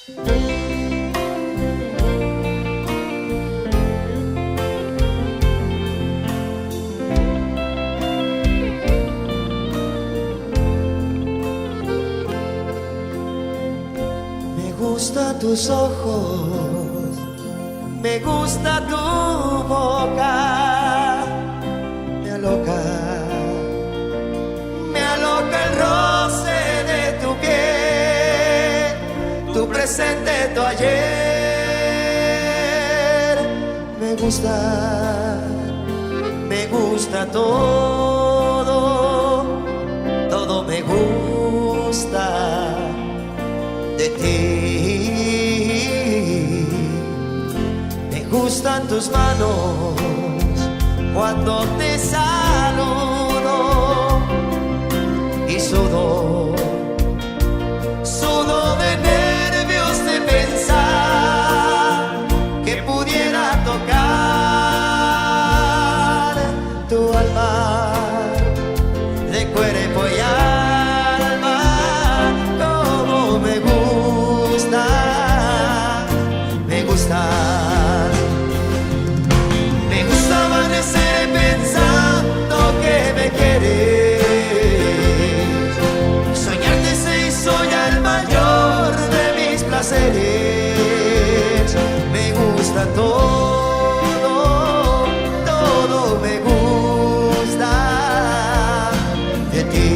Me gustan tus ojos, me gusta tu boca, me aloca el roce de tu piel, tu presente, tu ayer. Me gusta todo, todo me gusta de ti. Me gustan tus manos cuando te saludo y sudo de nervios de pensar que pudiera tocar tu alma de cuerpo y alma. Como me gusta amanecer pensando que me quieres. Soñarte se hizo ya el mayor de mis placeres. Me gusta todo, todo me gusta de ti.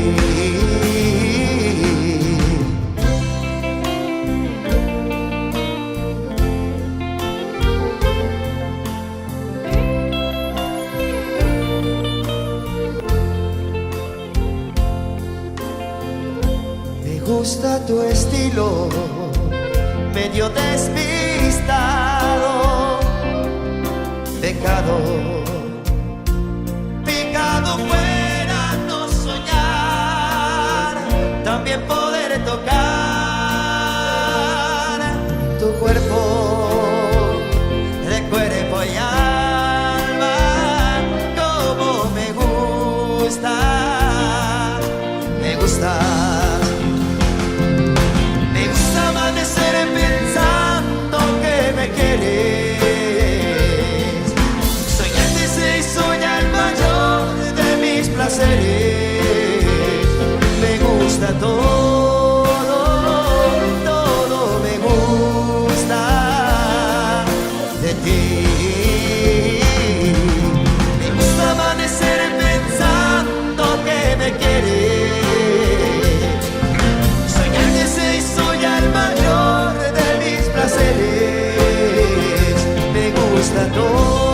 Me gusta tu estilo, medio despistado, pecado fuera no soñar, también poder tocar tu cuerpo de cuerpo y alma. Como me gusta amanecer pensando que me quieres. Soñarte se hizo ya el mayor de mis placeres. Me gusta todo, todo me gusta de ti. Me gusta amanecer pensando que me quieres. Me gusta todo.